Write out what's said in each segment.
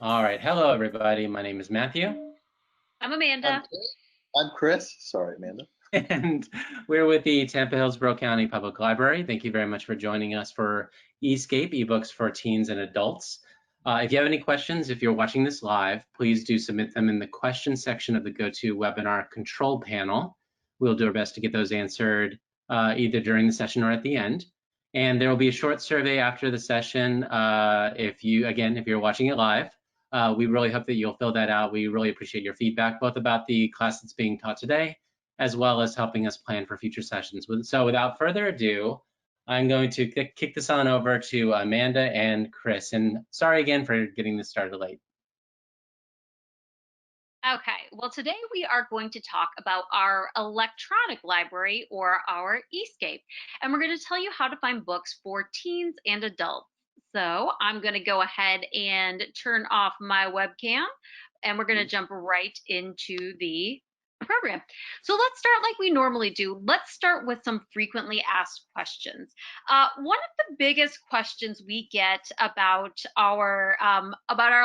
All right. Hello, everybody. My name is Matthew, I'm I'm Amanda. Chris. I'm Chris. Sorry, Amanda. and we're with the Tampa-Hillsborough County Public Library. Thank you very much for joining us for e-Scape, eBooks for teens and adults. If you have any questions, if you're watching this live, please do submit them in the question section of the GoToWebinar control panel. We'll do our best to get those answered either during the session or at the end. And there will be a short survey after the session. If you're watching it live, we really hope that you'll fill that out. We really appreciate your feedback, both about the class that's being taught today, as well as helping us plan for future sessions. So without further ado, I'm going to kick this on over to Amanda and Chris. And sorry again for getting this started late. Okay, well, today we are going to talk about our electronic library or our eScape. And we're going to tell you how to find books for teens and adults. So I'm going to go ahead and turn off my webcam and we're going to jump right into the program. So let's start like we normally do. Let's start with some frequently asked questions. One of the biggest questions we get about our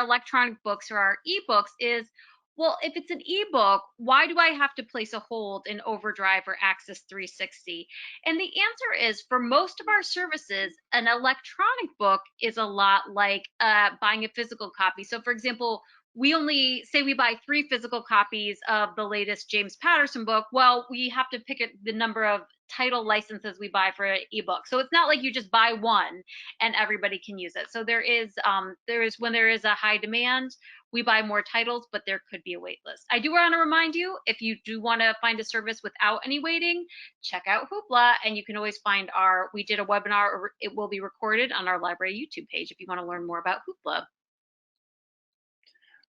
electronic books or our ebooks is, well, if it's an ebook, why do I have to place a hold in Overdrive or Axis 360? And the answer is, for most of our services, an electronic book is a lot like buying a physical copy. So for example, we only say we buy 3 physical copies of the latest James Patterson book. Well, we have to pick the number of title licenses we buy for an ebook. So it's not like you just buy one and everybody can use it. So there is when there is a high demand, we buy more titles, but there could be a wait list. I do want to remind you, if you do want to find a service without any waiting, check out Hoopla, and you can always find we did a webinar, or it will be recorded on our library YouTube page if you want to learn more about Hoopla.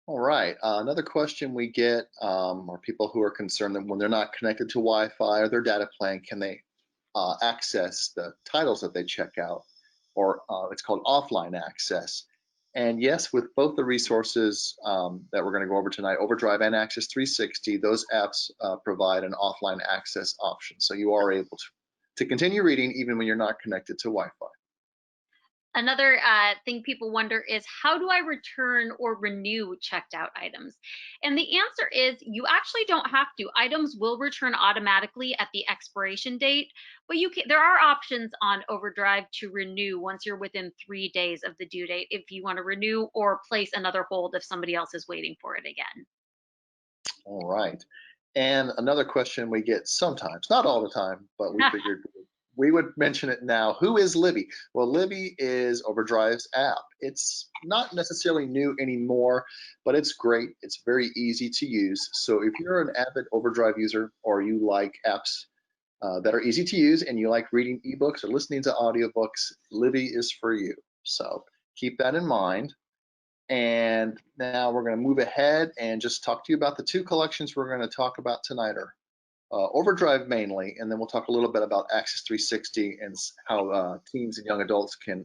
All right. Another question we get are people who are concerned that when they're not connected to Wi-Fi or their data plan, can they access the titles that they check out, or it's called offline access. And yes, with both the resources that we're going to go over tonight, Overdrive and Axis 360, those apps provide an offline access option. So you are able to continue reading even when you're not connected to Wi-Fi. Another thing people wonder is, how do I return or renew checked out items? And the answer is, you actually don't have to. Items will return automatically at the expiration date, but there are options on Overdrive to renew once you're within 3 days of the due date if you want to renew or place another hold if somebody else is waiting for it again. All right. And another question we get sometimes, not all the time, but we figured we would mention it now. Who is Libby? Well, Libby is Overdrive's app. It's not necessarily new anymore, but it's great. It's very easy to use. So if you're an avid Overdrive user, or you like apps that are easy to use and you like reading ebooks or listening to audiobooks, Libby is for you. So keep that in mind. And now we're going to move ahead and just talk to you about the 2 collections we're going to talk about tonight are Overdrive mainly, and then we'll talk a little bit about Axis 360 and how teens and young adults can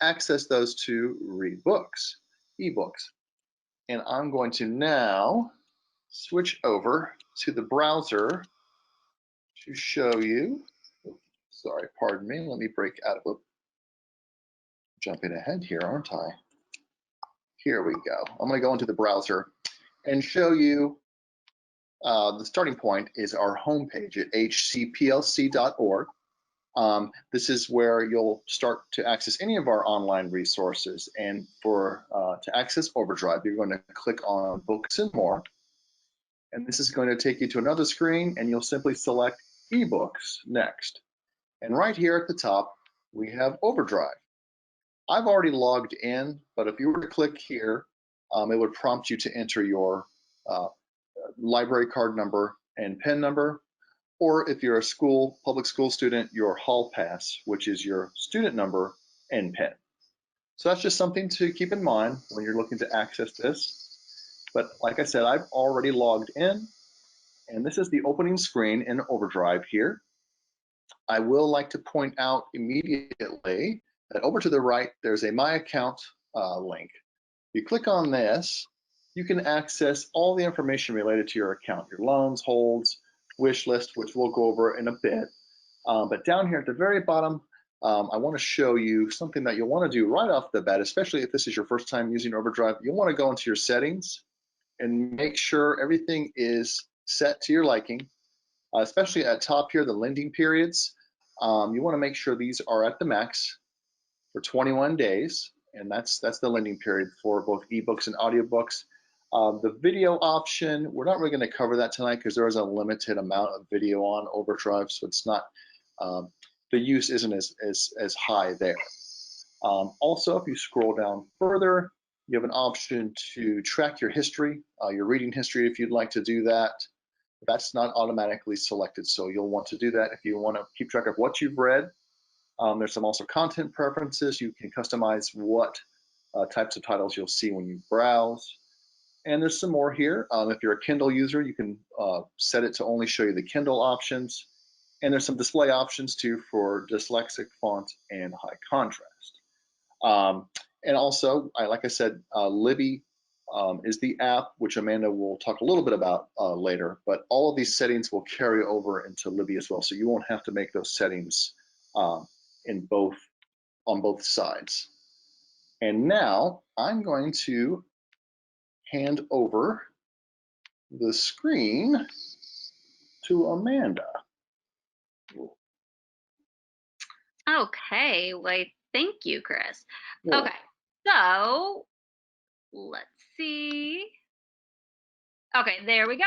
access those to read books, ebooks. And I'm going to now switch over to the browser to show you. Sorry, pardon me. Let me break out of it. Jumping ahead here, aren't I? Here we go. I'm going to go into the browser and show you the starting point is our homepage at hcplc.org. This is where you'll start to access any of our online resources. And to access Overdrive, you're going to click on Books and More. And this is going to take you to another screen, and you'll simply select eBooks next. And right here at the top, we have Overdrive. I've already logged in, but if you were to click here, it would prompt you to enter your library card number and PIN number, or if you're a public school student, your hall pass, which is your student number and PIN. So that's just something to keep in mind when you're looking to access this. But like I said, I've already logged in, and this is the opening screen in Overdrive here. I will like to point out immediately that over to the right, there's a My Account link. You click on this, you can access all the information related to your account, your loans, holds, wish list, which we'll go over in a bit. But down here at the very bottom, I want to show you something that you'll want to do right off the bat, especially if this is your first time using Overdrive. You'll want to go into your settings and make sure everything is set to your liking, especially at top here, the lending periods. You want to make sure these are at the max for 21 days, and that's the lending period for both ebooks and audiobooks. The video option, we're not really going to cover that tonight because there is a limited amount of video on Overdrive, so it's not, the use isn't as high there. Also, if you scroll down further, you have an option to track your history, your reading history if you'd like to do that. That's not automatically selected, so you'll want to do that if you want to keep track of what you've read. There's some also content preferences. You can customize what types of titles you'll see when you browse. And there's some more here. If you're a Kindle user, you can set it to only show you the Kindle options. And there's some display options too for dyslexic font and high contrast. And also, like I said, Libby is the app, which Amanda will talk a little bit about later, but all of these settings will carry over into Libby as well. So you won't have to make those settings on both sides. And now I'm going to hand over the screen to Amanda. Okay, well, thank you, Chris. Yeah. Okay, so let's see. Okay, there we go.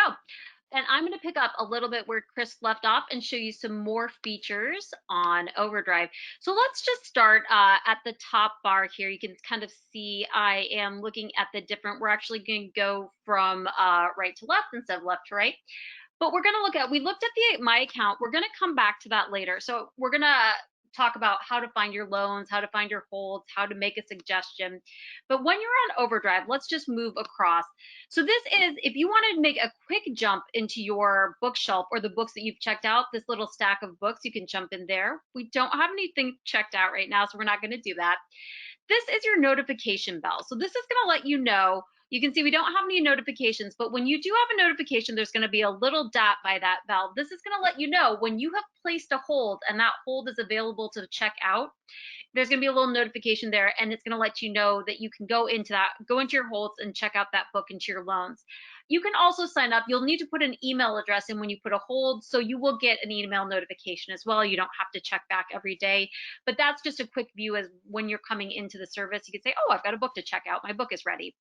And I'm going to pick up a little bit where Chris left off and show you some more features on Overdrive. So let's just start at the top bar here. You can kind of see I am looking at the different, we're actually going to go from right to left instead of left to right. But we're going to look at, we looked at my account. We're going to come back to that later. So we're going to talk about how to find your loans, how to find your holds, how to make a suggestion. But when you're on Overdrive, let's just move across. So this is, if you want to make a quick jump into your bookshelf or the books that you've checked out, this little stack of books, you can jump in there. We don't have anything checked out right now, so we're not going to do that. This is your notification bell. So this is going to let you know. You can see we don't have any notifications, but when you do have a notification, there's going to be a little dot by that bell. This is going to let you know when you have placed a hold and that hold is available to check out. There's going to be a little notification there, and it's going to let you know that you can go into your holds and check out that book into your loans. You can also sign up. You'll need to put an email address in when you put a hold, so you will get an email notification as well. You don't have to check back every day, but that's just a quick view as when you're coming into the service. You can say, oh, I've got a book to check out. My book is ready.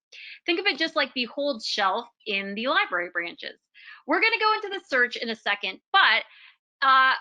Think of it just like the hold shelf in the library branches. We're going to go into the search in a second, but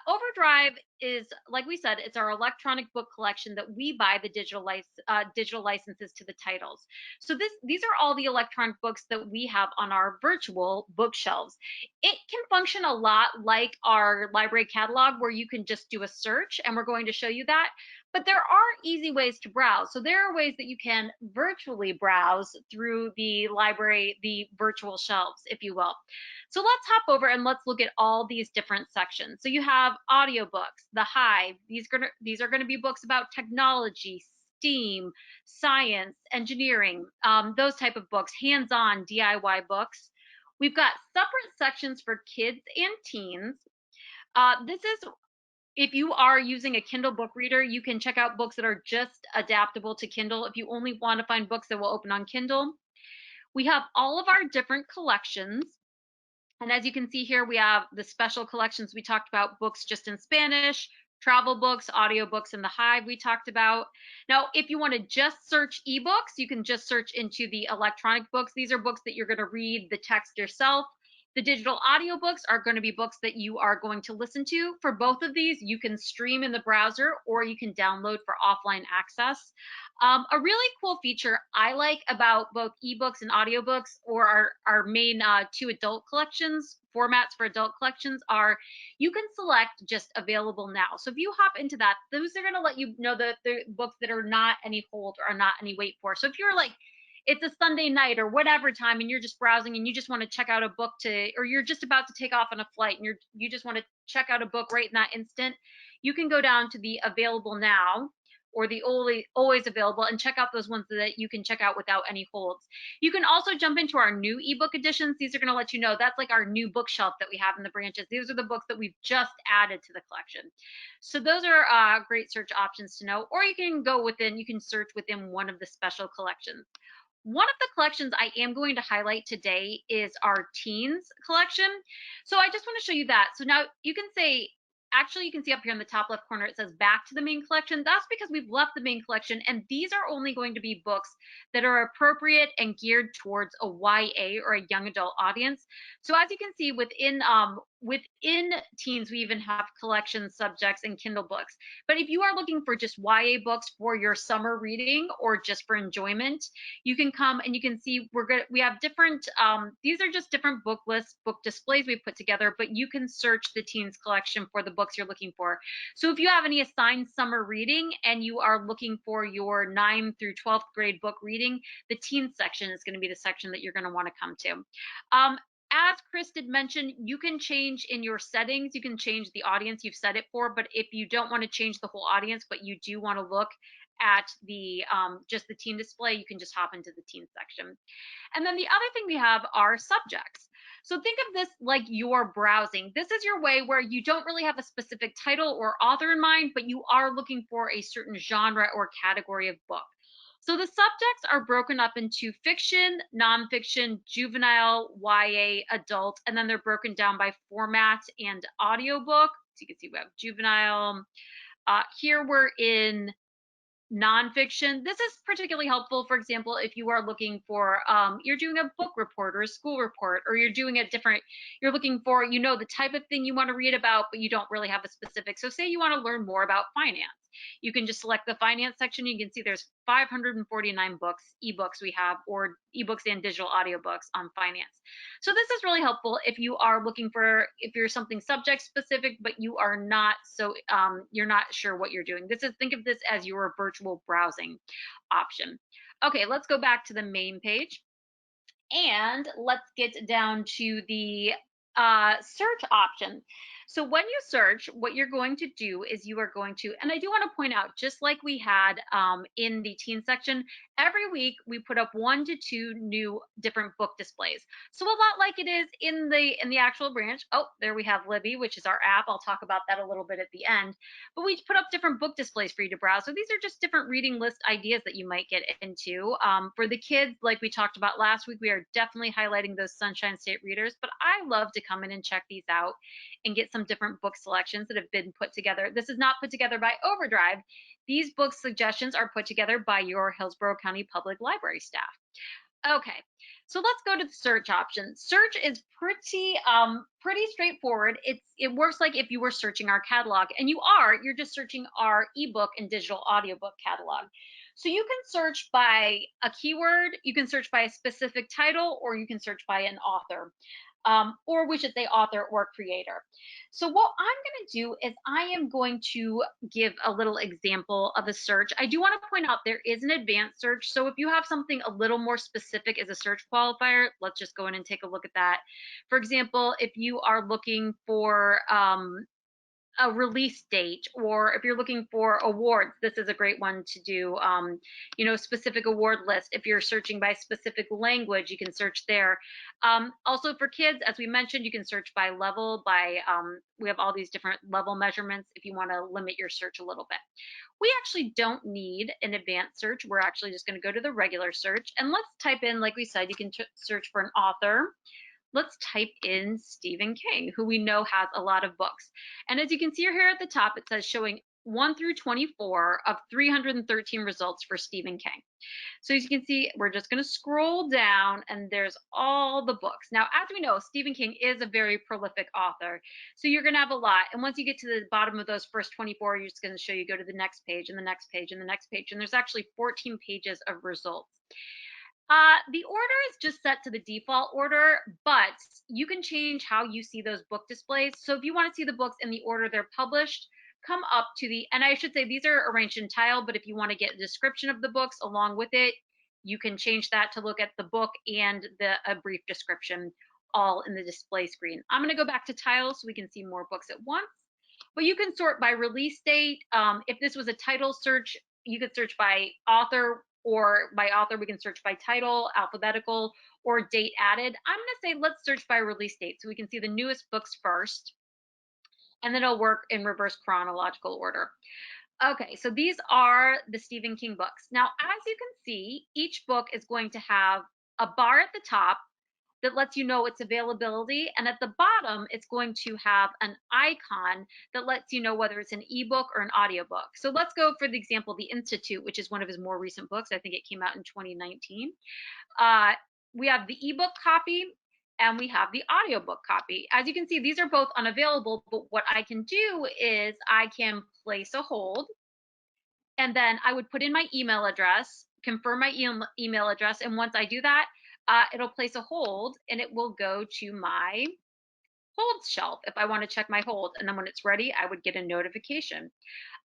Overdrive is, like we said, it's our electronic book collection that we buy the digital licenses to the titles. So these are all the electronic books that we have on our virtual bookshelves. It can function a lot like our library catalog, where you can just do a search, and we're going to show you that. But there are easy ways to browse. So there are ways that you can virtually browse through the library, the virtual shelves, if you will. So let's hop over and let's look at all these different sections. So you have audiobooks, the Hive. These are going to be books about technology, STEAM, science, engineering, those type of books, hands-on DIY books. We've got separate sections for kids and teens. This is, if you are using a Kindle book reader, you can check out books that are just adaptable to Kindle. If you only want to find books that will open on Kindle, we have all of our different collections. And as you can see here, we have the special collections. We talked about books just in Spanish, travel books, audiobooks, and the Hive we talked about. Now, if you want to just search ebooks, you can just search into the electronic books. These are books that you're going to read the text yourself. The digital audiobooks are going to be books that you are going to listen to. For both of these, you can stream in the browser or you can download for offline access. A really cool feature I like about both ebooks and audiobooks, or our main two adult collections, formats for adult collections, are you can select just available now. So if you hop into that, those are going to let you know that the books that are not any hold or not any wait for. So if you're like, it's a Sunday night or whatever time, and you're just browsing and you just want to check out a book or you're just about to take off on a flight and you just want to check out a book right in that instant, you can go down to the available now. or the always available, and check out those ones that you can check out without any holds. You can also jump into our new ebook editions. These are going to let you know that's like our new bookshelf that we have in the branches. These are the books that we've just added to the collection. So those are great search options to know, or you can go within, you can search within one of the special collections. One of the collections I am going to highlight today is our teens collection. So I just want to show you that. So now you can say, actually you can see up here in the top left corner, it says back to the main collection. That's because we've left the main collection, and these are only going to be books that are appropriate and geared towards a YA or a young adult audience. So as you can see within teens, we even have collection subjects and Kindle books. But if you are looking for just YA books for your summer reading or just for enjoyment, you can come and you can see we have different, these are just different book lists, book displays we've put together, but you can search the teens collection for the books you're looking for. So if you have any assigned summer reading and you are looking for your 9th through 12th grade book reading, the teens section is going to be the section that you're going to want to come to. As Chris did mention, you can change in your settings, you can change the audience you've set it for, but if you don't want to change the whole audience, but you do want to look at the just the teen display, you can just hop into the teen section. And then the other thing we have are subjects. So think of this like you're browsing. This is your way where you don't really have a specific title or author in mind, but you are looking for a certain genre or category of book. So the subjects are broken up into fiction, nonfiction, juvenile, YA, adult, and then they're broken down by format and audiobook. So you can see we have juvenile. Here we're in nonfiction. This is particularly helpful, for example, if you are looking for, you're doing a book report or a school report, or you're doing a different, you're looking for, the type of thing you want to read about, but you don't really have a specific. So say you want to learn more about finance. You can just select the finance section. You can see there's 549 books, ebooks we have, or ebooks and digital audiobooks on finance. So this is really helpful if you are looking for, if you're something subject specific, but you are not, so you're not sure what you're doing. Think of this as your virtual browsing option. Okay, let's go back to the main page and let's get down to the search option. So when you search, what you're going to do is you are going to, and I do want to point out, just like we had in the teen section, every week we put up 1 to 2 new different book displays. So a lot like it is in the actual branch. Oh, there we have Libby, which is our app. I'll talk about that a little bit at the end. But we put up different book displays for you to browse. So these are just different reading list ideas that you might get into. For the kids, like we talked about last week, we are definitely highlighting those Sunshine State readers, but I love to come in and check these out and get some different book selections that have been put together. This is not put together by Overdrive. These book suggestions are put together by your Hillsborough County Public Library staff. Okay, so let's go to the search option. Search is pretty straightforward. It works like if you were searching our catalog, and you're just searching our ebook and digital audiobook catalog. So you can search by a keyword, you can search by a specific title, or you can search by an author. Or we should say author or creator. So what I'm going to do is I am going to give a little example of a search. I do want to point out there is an advanced search. So if you have something a little more specific as a search qualifier, let's just go in and take a look at that. For example, if you are looking for a release date, or if you're looking for awards, this is a great one to do. Specific award list. If you're searching by specific language, you can search there. Also for kids, as we mentioned, you can search by level. We have all these different level measurements if you want to limit your search a little bit. We actually don't need an advanced search. We're actually just going to go to the regular search, and let's type in, like we said, you can search for an author. Let's type in Stephen King, who we know has a lot of books. And as you can see here at the top, it says showing 1 through 24 of 313 results for Stephen King. So as you can see, we're just going to scroll down and there's all the books. Now, as we know, Stephen King is a very prolific author. So you're going to have a lot. And once you get to the bottom of those first 24, you're just going to show you go to the next page and the next page and the next page. And there's actually 14 pages of results. The order is just set to the default order, but you can change how you see those book displays. So if you want to see the books in the order they're published, come up to and I should say these are arranged in tile, but if you want to get a description of the books along with it, you can change that to look at the book and a brief description all in the display screen. I'm going to go back to tile so we can see more books at once. But you can sort by release date. If this was a title search, you could search by author, or by author we can search by title, alphabetical, or date added. I'm going to say let's search by release date so we can see the newest books first, and then it'll work in reverse chronological order. Okay, so these are the Stephen King books. Now, as you can see, each book is going to have a bar at the top that lets you know its availability, and at the bottom, it's going to have an icon that lets you know whether it's an ebook or an audiobook. So let's go for the example, The Institute, which is one of his more recent books. I think it came out in 2019. We have the ebook copy and we have the audiobook copy. As you can see, these are both unavailable, but what I can do is I can place a hold, and then I would put in my email address, confirm my email address, and once I do that, it'll place a hold and it will go to my hold shelf if I want to check my hold. And then when it's ready, I would get a notification.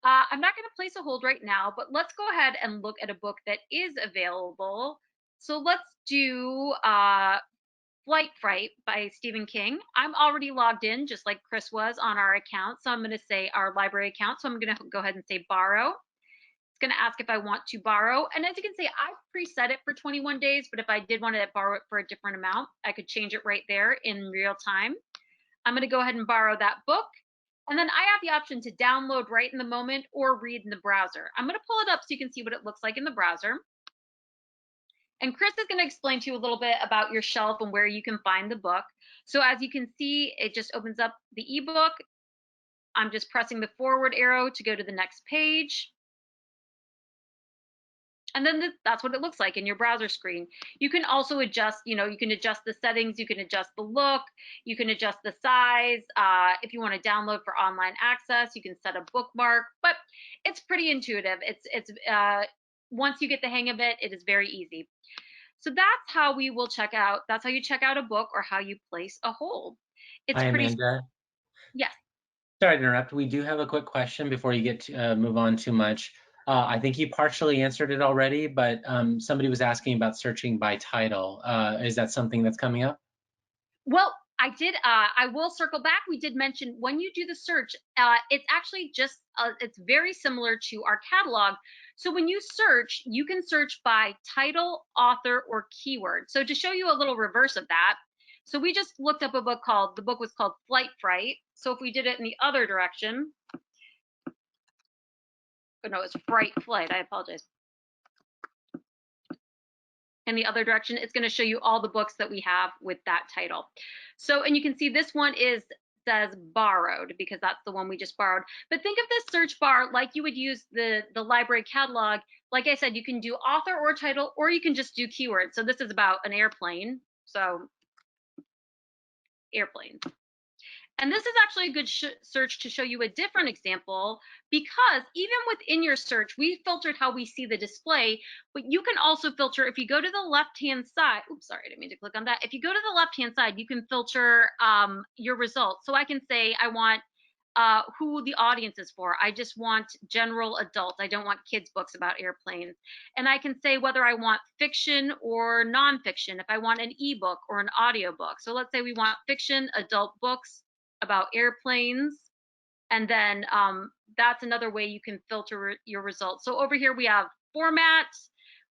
I'm not going to place a hold right now, but let's go ahead and look at a book that is available. So let's do Flight Fright by Stephen King. I'm already logged in, just like Chris was on our account. So I'm going to say our library account. So I'm going to go ahead and say borrow. It's going to ask if I want to borrow. And as you can see, I've preset it for 21 days, but if I did want to borrow it for a different amount, I could change it right there in real time. I'm going to go ahead and borrow that book. And then I have the option to download right in the moment or read in the browser. I'm going to pull it up so you can see what it looks like in the browser. And Chris is going to explain to you a little bit about your shelf and where you can find the book. So as you can see, it just opens up the ebook. I'm just pressing the forward arrow to go to the next page. And then that's what it looks like in your browser screen. You can also adjust, you can adjust the settings, you can adjust the look, you can adjust the size. If you want to download for online access, you can set a bookmark, but it's pretty intuitive. It's once you get the hang of it, it is very easy. So that's how we will check out, that's how you check out a book or how you place a hold. It's Hi, pretty, Amanda. yes. Sorry to interrupt. We do have a quick question before you get to move on too much. I think you partially answered it already, but somebody was asking about searching by title. Is that something that's coming up? Well, I did. I will circle back. We did mention when you do the search, it's actually just, it's very similar to our catalog. So when you search, you can search by title, author, or keyword. So to show you a little reverse of that, so we just looked up a book the book was called Flight Fright. So if we did it in the other direction, oh no, it's Flight. I apologize. In the other direction, it's going to show you all the books that we have with that title. So, and you can see this one says borrowed because that's the one we just borrowed. But think of this search bar like you would use the library catalog. Like I said, you can do author or title, or you can just do keywords. So this is about an airplane. So airplanes. And this is actually a good search to show you a different example, because even within your search, we filtered how we see the display, but you can also filter if you go to the left-hand side. Oops, sorry, I didn't mean to click on that. If you go to the left-hand side, you can filter your results. So I can say I want who the audience is for. I just want general adults. I don't want kids' books about airplanes. And I can say whether I want fiction or nonfiction, if I want an ebook or an audiobook. So let's say we want fiction, adult books about airplanes, and then that's another way you can filter your results. So over here we have format,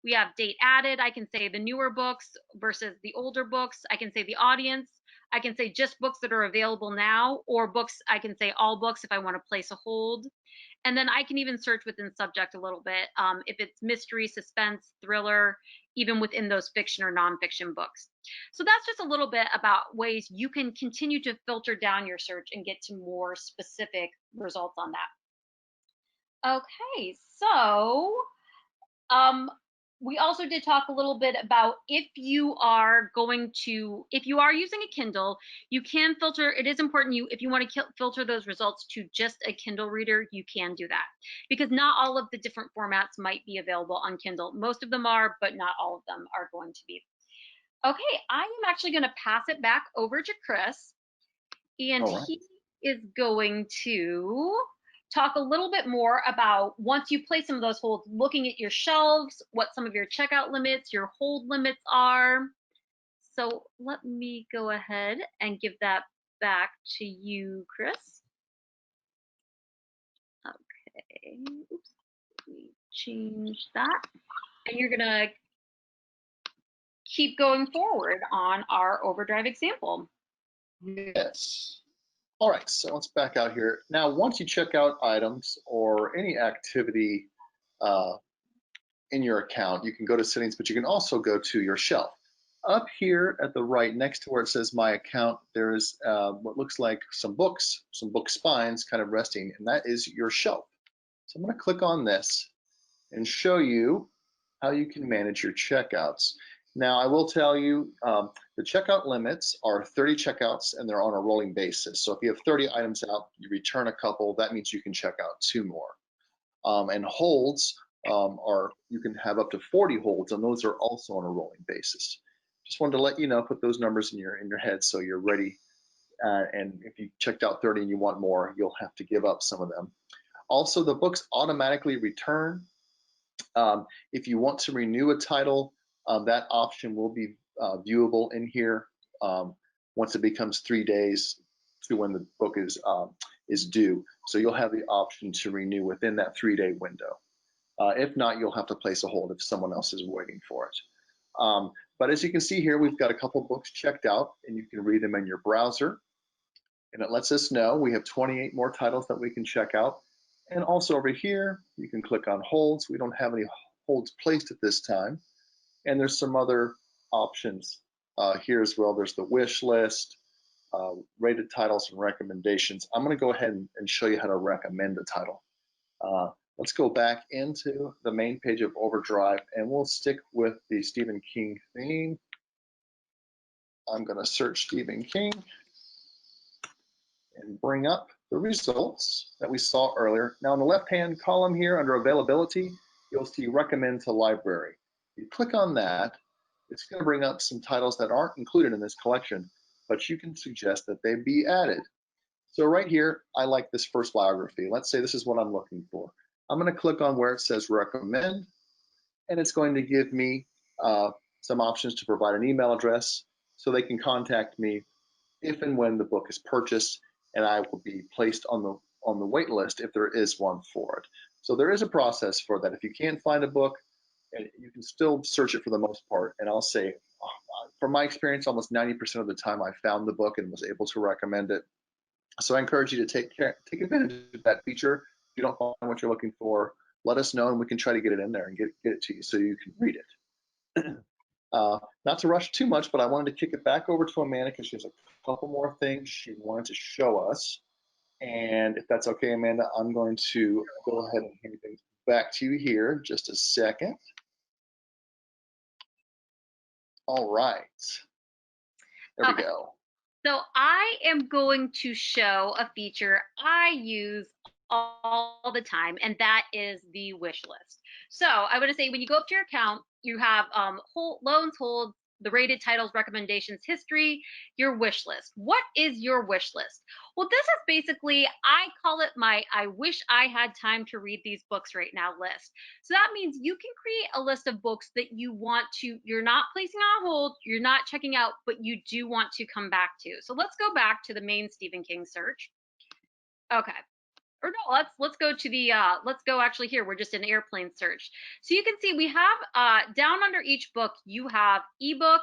we have date added. I can say the newer books versus the older books. I can say the audience. I can say just books that are available now, or books, I can say all books if I want to place a hold. And then I can even search within subject a little bit, if it's mystery, suspense, thriller, even within those fiction or nonfiction books. So that's just a little bit about ways you can continue to filter down your search and get to more specific results on that. Okay, so we also did talk a little bit about if you are using a Kindle, you can filter. It is important if you want to filter those results to just a Kindle reader, you can do that, because not all of the different formats might be available on Kindle. Most of them are, but not all of them are going to be. Okay, I am actually going to pass it back over to Chris, and he is going to talk a little bit more about, once you place some of those holds, looking at your shelves, what some of your checkout limits, your hold limits are. So let me go ahead and give that back to you, Chris. Okay, oops, let me change that. And you're gonna keep going forward on our Overdrive example. Yes. All right, so let's back out here. Now, once you check out items or any activity in your account, you can go to settings, but you can also go to your shelf. Up here at the right, next to where it says my account, there is what looks like some book spines kind of resting, and that is your shelf. So I'm going to click on this and show you how you can manage your checkouts. Now, I will tell you the checkout limits are 30 checkouts and they're on a rolling basis. So if you have 30 items out, you return a couple, that means you can check out 2 more. And holds you can have up to 40 holds, and those are also on a rolling basis. Just wanted to let you know, put those numbers in your head so you're ready. And if you checked out 30 and you want more, you'll have to give up some of them. Also, the books automatically return. If you want to renew a title, that option will be viewable in here once it becomes 3 days to when the book is due. So you'll have the option to renew within that 3-day window. If not, you'll have to place a hold if someone else is waiting for it. But as you can see here, we've got a couple books checked out, and you can read them in your browser. And it lets us know we have 28 more titles that we can check out. And also over here, you can click on holds. We don't have any holds placed at this time. And there's some other options here as well. There's the wish list, rated titles and recommendations. I'm going to go ahead and show you how to recommend a title. Let's go back into the main page of Overdrive, and we'll stick with the Stephen King theme. I'm going to search Stephen King and bring up the results that we saw earlier. Now, in the left-hand column here under availability, you'll see recommend to library. You click on that, it's going to bring up some titles that aren't included in this collection, but you can suggest that they be added. So right here, I like this first biography. Let's say this is what I'm looking for. I'm going to click on where it says recommend, and it's going to give me some options to provide an email address so they can contact me if and when the book is purchased, and I will be placed on the wait list if there is one for it. So there is a process for that. If you can't find a book, you can still search it for the most part. And I'll say, from my experience, almost 90% of the time I found the book and was able to recommend it. So I encourage you to take advantage of that feature. If you don't find what you're looking for, let us know and we can try to get it in there and get it to you so you can read it. Not to rush too much, but I wanted to kick it back over to Amanda because she has a couple more things she wanted to show us. And if that's okay, Amanda, I'm going to go ahead and hand things back to you here in just a second. All right. There we go. So I am going to show a feature I use all the time, and that is the wish list. So I want to say when you go up to your account, you have loans, holds, the rated titles, recommendations, history, your wish list. What is your wish list? Well, this is basically, I call it my I wish I had time to read these books right now list. So that means you can create a list of books that you want to, you're not placing on hold, you're not checking out, but you do want to come back to. So let's go back to the main Stephen King search. Okay. Or no, let's go to the let's go actually here. We're just in airplane search. So you can see we have down under each book you have ebook.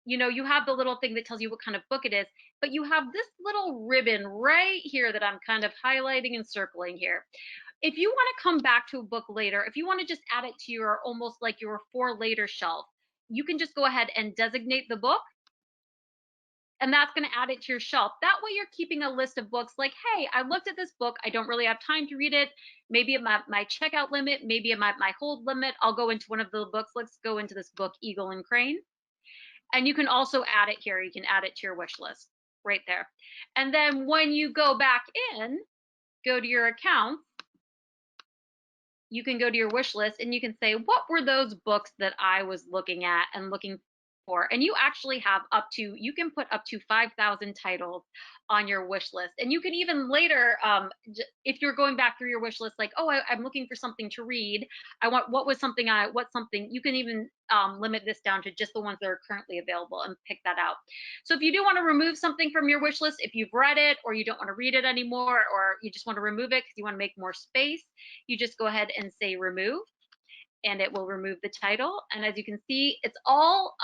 You know, you have the little thing that tells you what kind of book it is, but you have this little ribbon right here that I'm kind of highlighting and circling here. If you want to come back to a book later, if you want to just add it to your almost like your for later shelf, you can just go ahead and designate the book. And that's going to add it to your shelf. That way you're keeping a list of books like, hey, I looked at this book. I don't really have time to read it. Maybe at my checkout limit, maybe at my hold limit, I'll go into one of the books. Let's go into this book, Eagle and Crane. And you can also add it here. You can add it to your wish list right there. And then when you go back in, go to your account, you can go to your wish list and you can say, what were those books that I was looking at and looking for? And you actually have you can put up to 5,000 titles on your wish list. And you can even later, if you're going back through your wish list, like, oh, I'm looking for something to read. What's something, you can even limit this down to just the ones that are currently available and pick that out. So if you do want to remove something from your wish list, if you've read it or you don't want to read it anymore, or you just want to remove it because you want to make more space, you just go ahead and say remove. and it will remove the title. And as you can see, it's all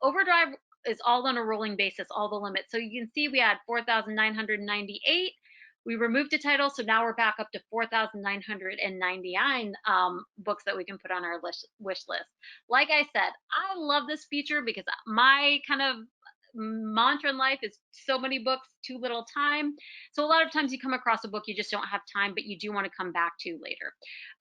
Overdrive is all on a rolling basis, all the limits. So you can see we had 4,998. We removed the title, so now we're back up to 4,999 books that we can put on our wish list. Like I said, I love this feature because my kind of mantra in life is so many books, too little time. So a lot of times you come across a book you just don't have time, but you do want to come back to later.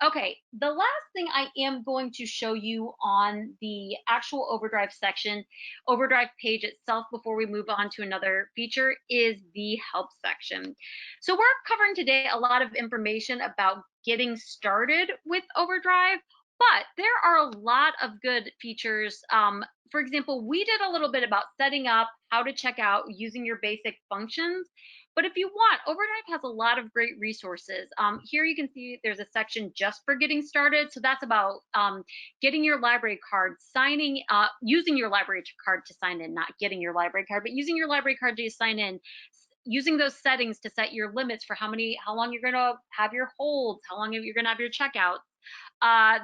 Okay, the last thing I am going to show you on the actual Overdrive section, Overdrive page itself, before we move on to another feature, is the help section. So we're covering today a lot of information about getting started with Overdrive, but there are a lot of good features. For example, we did a little bit about setting up, how to check out, using your basic functions. But if you want, Overdrive has a lot of great resources. Here you can see there's a section just for getting started. So that's about getting your library card, using your library card to sign in, not getting your library card, but using your library card to sign in, using those settings to set your limits for how long you're going to have your holds, how long you're going to have your checkouts.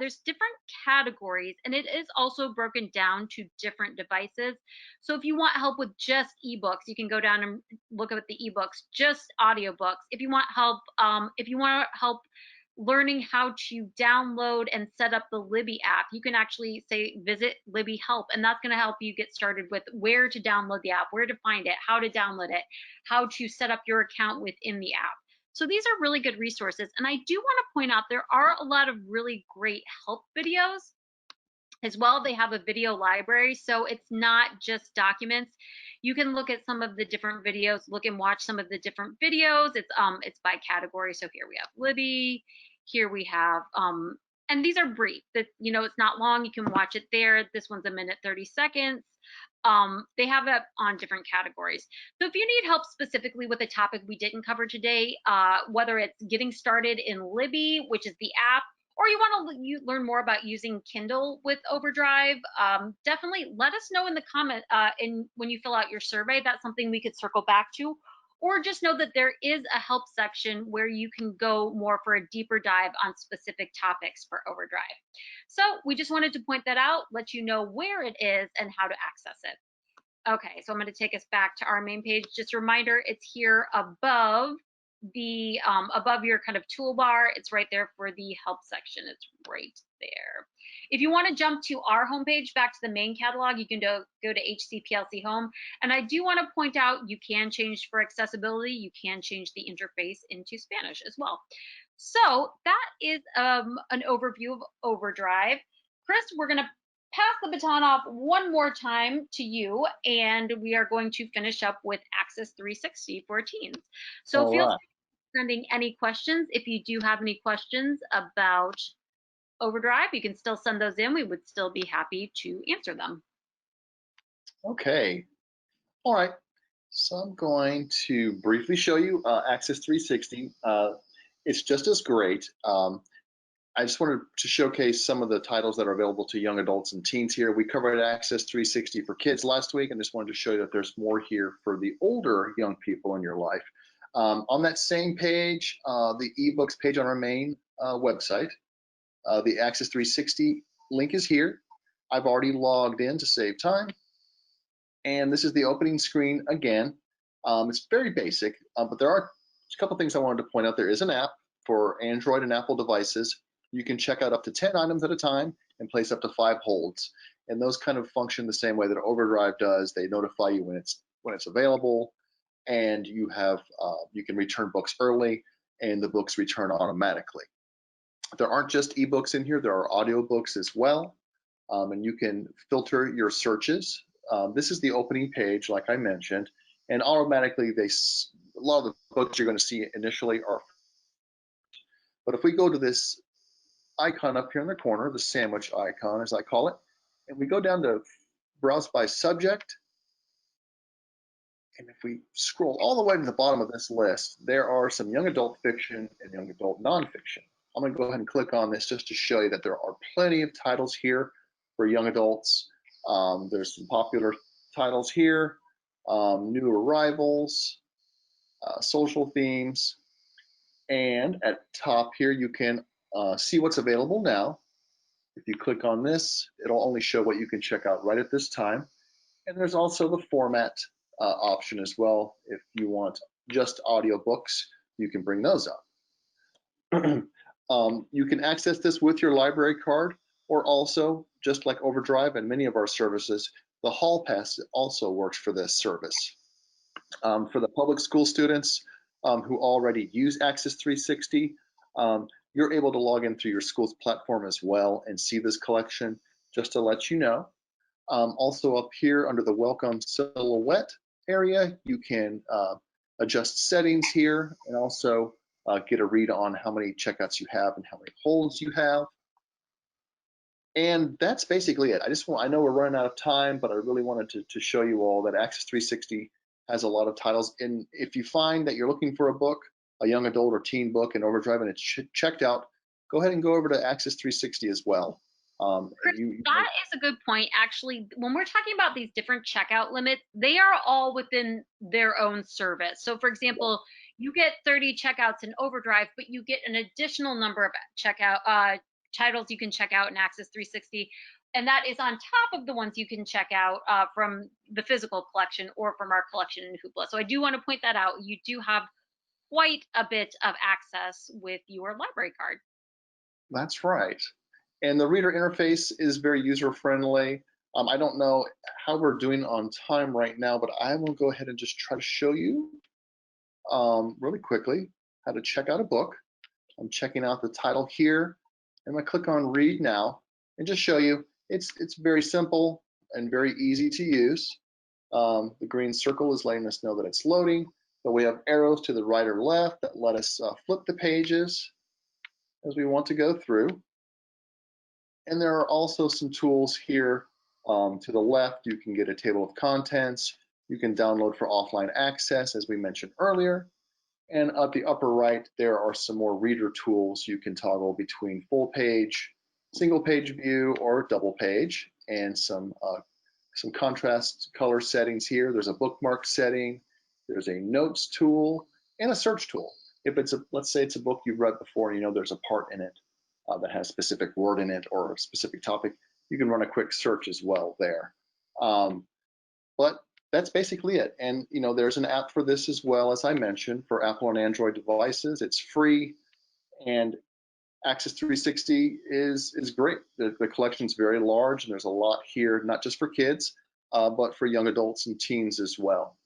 There's different categories, and it is also broken down to different devices. So if you want help with just ebooks, you can go down and look at the ebooks, just audiobooks. If you want help learning how to download and set up the Libby app, you can actually say visit Libby help, and that's going to help you get started with where to download the app, where to find it, how to download it, how to set up your account within the app. So these are really good resources. And I do want to point out there are a lot of really great help videos as well. They have a video library, so it's not just documents. You can look at some of the different videos, look and watch some of the different videos. It's by category. So here we have Libby, here we have and these are brief. That it's not long. You can watch it there. This one's 1 minute 30 seconds. They have it on different categories. So if you need help specifically with a topic we didn't cover today, whether it's getting started in Libby, which is the app, or you want to learn more about using Kindle with Overdrive, definitely let us know in the comment when you fill out your survey. That's something we could circle back to. Or just know that there is a help section where you can go more for a deeper dive on specific topics for Overdrive. So we just wanted to point that out, let you know where it is and how to access it. Okay, so I'm going to take us back to our main page. Just a reminder, it's here above above your kind of toolbar. It's right there for the help section. It's right there. If you want to jump to our homepage, back to the main catalog, you can go to HCPLC Home. And I do want to point out, you can change for accessibility. You can change the interface into Spanish as well. So that is an overview of Overdrive. Chris, we're going to pass the baton off one more time to you, and we are going to finish up with Axis 360 for teens. So feel free to sending any questions. If you do have any questions about Overdrive, you can still send those in. We would still be happy to answer them. Okay. All right. So I'm going to briefly show you Axis 360. It's just as great. I just wanted to showcase some of the titles that are available to young adults and teens here. We covered Axis 360 for kids last week, and just wanted to show you that there's more here for the older young people in your life. On that same page, the eBooks page on our main website, the Axis 360 link is here. I've already logged in to save time. And this is the opening screen again. It's very basic, but there are a couple things I wanted to point out. There is an app for Android and Apple devices. You can check out up to 10 items at a time and place up to 5 holds. And those kind of function the same way that Overdrive does. They notify you when it's available, and you can return books early, and the books return automatically. There aren't just ebooks in here. There are audiobooks as well, and you can filter your searches. This is the opening page, like I mentioned, and automatically a lot of the books you're going to see initially are. But if we go to this icon up here in the corner, the sandwich icon as I call it, and we go down to browse by subject, and if we scroll all the way to the bottom of this list, there are some young adult fiction and young adult nonfiction. I'm going to go ahead and click on this just to show you that there are plenty of titles here for young adults. There's some popular titles here, new arrivals, social themes, and at top here you can see what's available now. If you click on this, it'll only show what you can check out right at this time. And there's also the format option as well. If you want just audiobooks, you can bring those up. You can access this with your library card, or also, just like Overdrive and many of our services, the Hall Pass also works for this service. For the public school students who already use Access 360, you're able to log in through your school's platform as well and see this collection, just to let you know. Also up here under the Welcome Silhouette area, you can adjust settings here and also get a read on how many checkouts you have and how many holds you have. And that's basically it. I know we're running out of time, but I really wanted to show you all that Access 360 has a lot of titles. And if you find that you're looking for a book, a young adult or teen book in Overdrive and it's checked out, go ahead and go over to Access 360 as well. Chris, that is a good point. Actually, when we're talking about these different checkout limits, they are all within their own service. So for example, you get 30 checkouts in Overdrive, but you get an additional number of titles you can check out in Access 360. And that is on top of the ones you can check out from the physical collection or from our collection in Hoopla. So I do want to point that out. You do have quite a bit of access with your library card. That's right. And the reader interface is very user-friendly. I don't know how we're doing on time right now, but I will go ahead and just try to show you really quickly how to check out a book. I'm checking out the title here. I'm going to click on Read Now and just show you. It's very simple and very easy to use. The green circle is letting us know that it's loading, but we have arrows to the right or left that let us flip the pages as we want to go through. And there are also some tools here to the left. You can get a table of contents. You can download for offline access, as we mentioned earlier. And at the upper right, there are some more reader tools. You can toggle between full page, single page view, or double page, and some contrast color settings here. There's a bookmark setting. There's a notes tool and a search tool. If it's let's say it's a book you've read before and you know there's a part in it that has a specific word in it or a specific topic, you can run a quick search as well there. But that's basically it. And there's an app for this as well, as I mentioned, for Apple and Android devices. It's free, and Access 360 is great. The collection's very large, and there's a lot here, not just for kids, but for young adults and teens as well.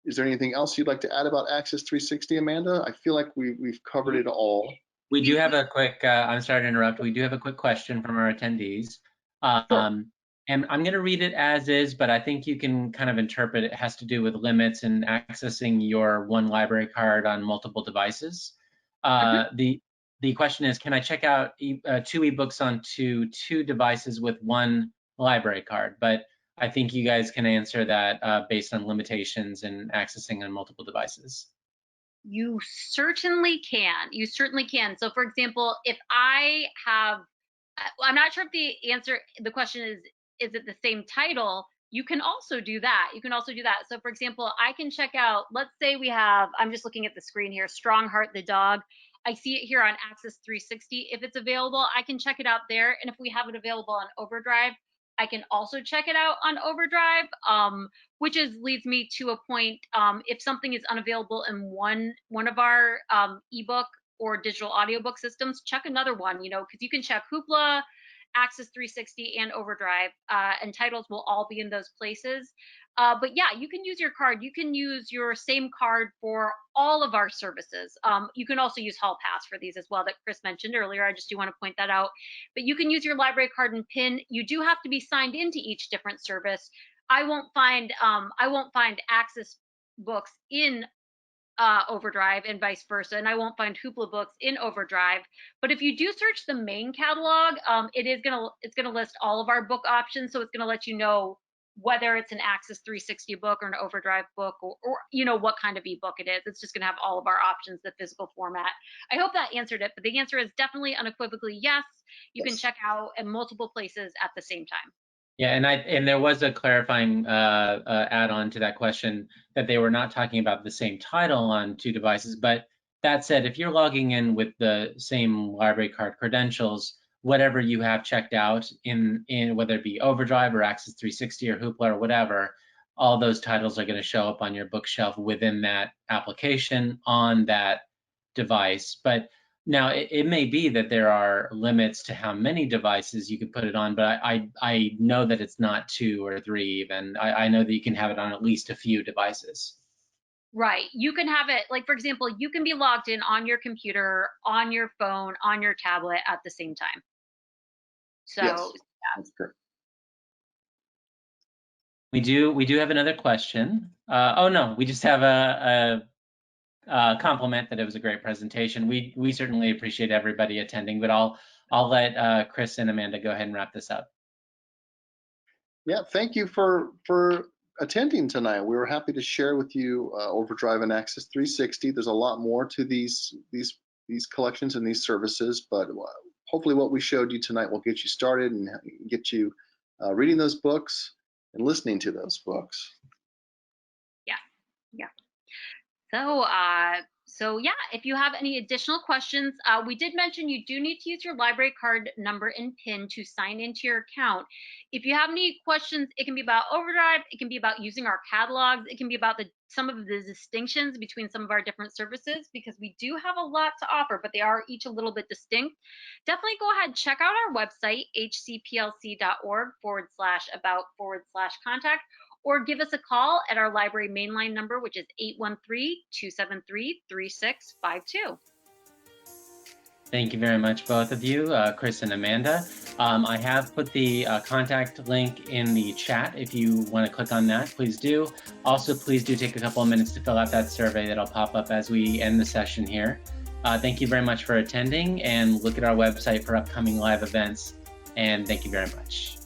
Is there anything else you'd like to add about Access 360, Amanda? I feel like we've covered it all. We do have a quick, I'm sorry to interrupt, we do have a quick question from our attendees. Sure. And I'm going to read it as is, but I think you can kind of interpret it has to do with limits and accessing your one library card on multiple devices. The question is, can I check out two eBooks onto two devices with one library card? But I think you guys can answer that based on limitations and accessing on multiple devices. You certainly can. You certainly can. So for example, if I have, I'm not sure if the question is it the same title? You can also do that. You can also do that. So for example, I can check out, let's say we have, I'm just looking at the screen here, Strongheart the Dog. I see it here on Access 360. If it's available, I can check it out there. And if we have it available on Overdrive, I can also check it out on Overdrive, which leads me to a point. If something is unavailable in one of our ebook or digital audiobook systems, check another one, because you can check Hoopla, Access 360, and Overdrive, and titles will all be in those places. But yeah, you can use your card. You can use your same card for all of our services. You can also use Hall Pass for these as well that Chris mentioned earlier. I just do want to point that out. But you can use your library card and PIN. You do have to be signed into each different service. I won't find Access books in Overdrive and vice versa, and I won't find Hoopla books in Overdrive. But if you do search the main catalog, it's gonna list all of our book options, so it's gonna let you know whether it's an Access 360 book or an Overdrive book, or what kind of ebook it is. It's just gonna have all of our options, the physical format. I hope that answered it, but the answer is definitely unequivocally yes. You can check out in multiple places at the same time. Yeah, and there was a clarifying add-on to that question that they were not talking about the same title on two devices. But that said, if you're logging in with the same library card credentials, whatever you have checked out in whether it be Overdrive or Axis 360 or Hoopla or whatever, all those titles are going to show up on your bookshelf within that application on that device. But now it may be that there are limits to how many devices you could put it on, but I know that it's not 2 or 3 even. I know that you can have it on at least a few devices. Right. You can have it, like, for example, you can be logged in on your computer, on your phone, on your tablet at the same time. So, Yes, yeah. that's correct. We do have another question. Oh no, we just have a compliment that it was a great presentation. We certainly appreciate everybody attending, but I'll let Chris and Amanda go ahead and wrap this up. Yeah, thank you for attending tonight. We were happy to share with you Overdrive and Axis 360. There's a lot more to these collections and these services, but hopefully what we showed you tonight will get you started and get you reading those books and listening to those books. Yeah. So yeah, if you have any additional questions, we did mention you do need to use your library card number and PIN to sign into your account. If you have any questions, it can be about Overdrive, it can be about using our catalogs, it can be about some of the distinctions between some of our different services, because we do have a lot to offer, but they are each a little bit distinct. Definitely go ahead and check out our website, hcplc.org/about/contact, or give us a call at our library mainline number, which is 813-273-3652. Thank you very much, both of you, Chris and Amanda. I have put the contact link in the chat. If you want to click on that, please do. Also, please do take a couple of minutes to fill out that survey that'll pop up as we end the session here. Thank you very much for attending, and look at our website for upcoming live events. And thank you very much.